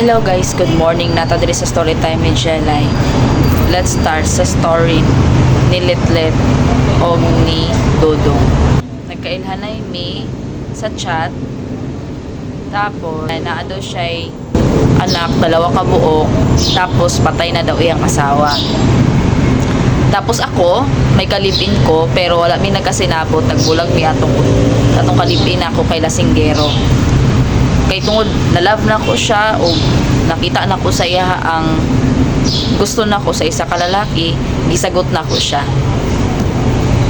Hello guys, good morning. Nata diri sa story time ni Jelay. Let's start sa story ni Litlet o ni Dodong. Nagkailhanay mi sa chat. Tapos naa daw siya'y anak, 2 ka buok. Tapos patay na daw iyang asawa. Tapos ako, may kalipin ko, pero wala mi nagkasinabot. Nagbulag mi atong kalipin ako kay Lasinggero. Kay tungod na love na ko siya o nakita na ko sa iya ang gusto na ko sa isa ka lalaki, gisagot na ko siya.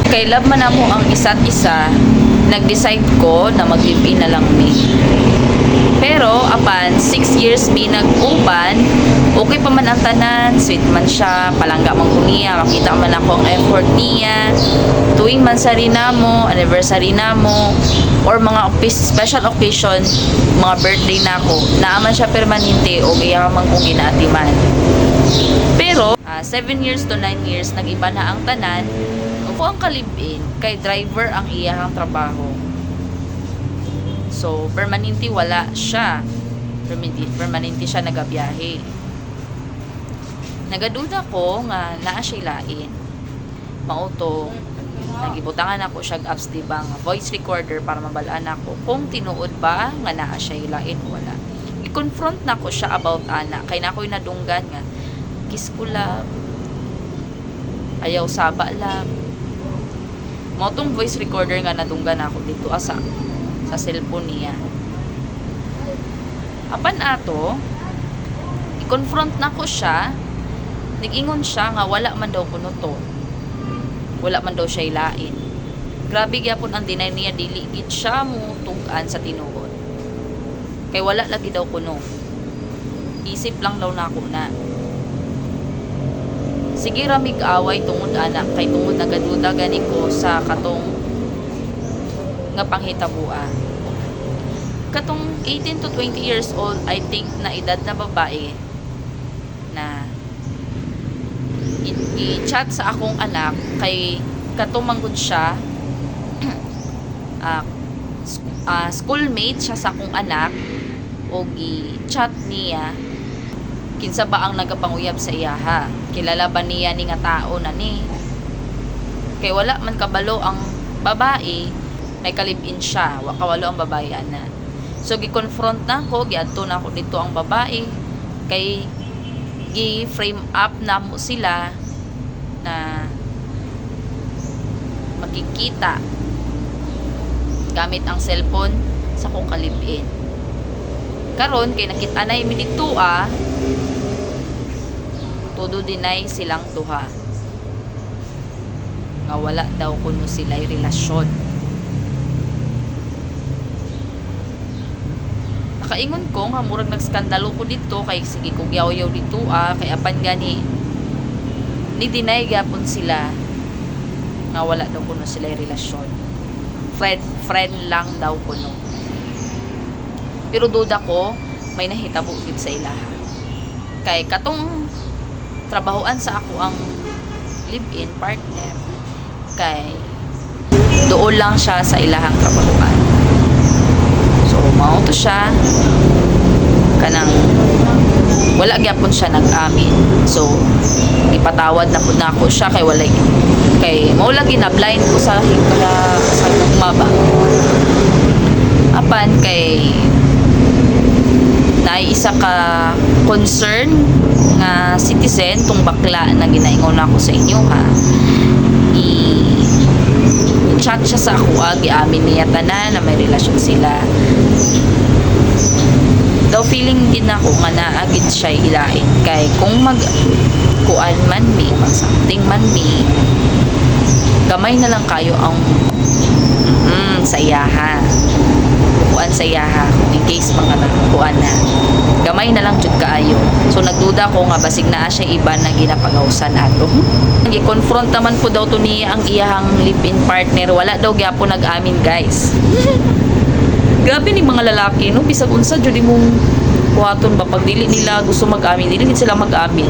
Kay love man namo ang isa't isa, nag-decide ko na mag-live-in na lang mi. Pero apan 6 years mi nag-uban, okay pa man ang tanan, sweet man siya, palangga man ko niya, makita man ako ang effort niya. Tuwing man sa rinamo, anniversary namo, or mga special occasion, mga birthday na ako, naaman siya permanente o kaya man kong ginaatiman. Pero 7 years to 9 years nag-iba na ang tanan. Ako ang kalibin kay driver ang iyahang trabaho. So permanente wala siya. Permanente siya nagabiyahe. Nagaduda ko nga naa siya lain. Mauto nagibutangan ako siya apps diba nga voice recorder para mabalaan ako kung tinuod ba nga naa siya lain o wala. I-confront na ko siya about ana kay na ako'y nadunggan nga kiss ko lang, ayaw saba lang. Mautong voice recorder nga nadunggan ako dito sa cellphone niya. Apan ato, i-confront na ko siya, nag-ingon siya nga wala man daw kuno to. Wala man daw siya ilain. Grabe gyapon ang deny niya, dili gid siya mo tugan sa tinuod. Kay wala lagi daw kuno. Isip lang daw nako na. Sige ra mig away tungod anak kay tungod nagaduda gani ko sa katong nga panghitabua. Katong 18 to 20 years old, I think na edad na babae na i-chat sa akong anak kay katumanggod siya schoolmate siya sa akong anak o i-chat niya kinsa ba ang nagapanguyab sa iyaha, kilala ba niya ni nga tao na ni kay wala man kabalo ang babae, may kalipin siya, wakawalo ang babae ana. So gi-confront na ko, giadto na ko dito ang babae kay gi-frame up na mo sila na makikita gamit ang cellphone sa kong kalipin. Karon kay nakita na imi dito todo deny silang duha nga wala daw kuno sila'y relasyon. Nakaingon ko nga murag nagskandalo ko dito kay sige kog yaw-yaw dito kay apan gani ni deny gyapon sila nga wala daw kuno sila'y relasyon. Friend lang daw kuno. Pero duda ko may nahitabo gid sa ilaha. Kay katong trabahoan sa ako ang live-in partner kay doon lang siya sa ilahang trabahoan. So mao to siya kanang wala gyapon siya nag-amin. So ipatawad na pud nako siya kay wala kay mao lagi na blind ko sa higugma ba. Apan kay naay isa ka concern nga citizen tong bakla na ginaingon ako sa inyo i-chat siya sa ako giamin niya tanan na may relasyon sila daw. Feeling din ako nga naagid siya ilain kay kung mag kuan man mi mag something man mi gamay na lang kayo ang sa iyaha kuan sa iyaha in case mga nagkuan na gamay na lang jud kaayo. So nagduda ko nga basig naa siya iba na ginapangawsan ato. Gi-confront naman po daw to niya ang iyahang live-in partner, wala daw gyapon nag-amin guys. Grabe ni mga lalaki no, bisag unsa jud imong buhaton ba pag dili nila gusto mag-amin, dili gid sila mag-amin.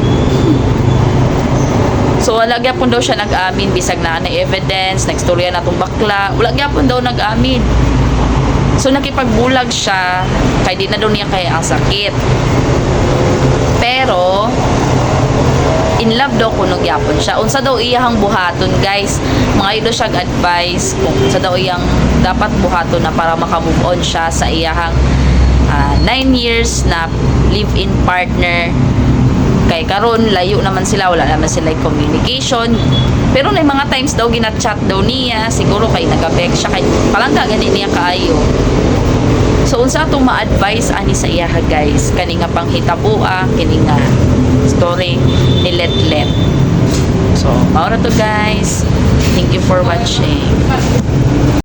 So wala gyapon daw siya nag-amin bisag na evidence, nagstorya na tong bakla, wala gyapon daw nag-amin. So nakipagbulag siya kay di na daw niya kaya ang sakit. Pero in love daw kuno gyapon siya. Unsa daw iyang buhaton, guys? Mga idol siya advice kung unsa daw iyang dapat buhaton na para maka-move on siya sa iyang 9 years na live-in partner. Kay karon layo naman sila, wala naman sila communication. Pero may mga times daw ginat-chat daw niya, siguro kay nagabek siya kay palangga gani niya kaayo. So unsa atong ma-advise ani sa iya, guys? Kani nga panghitabo kini nga story ni Letlet. So, maura to, guys. Thank you for watching.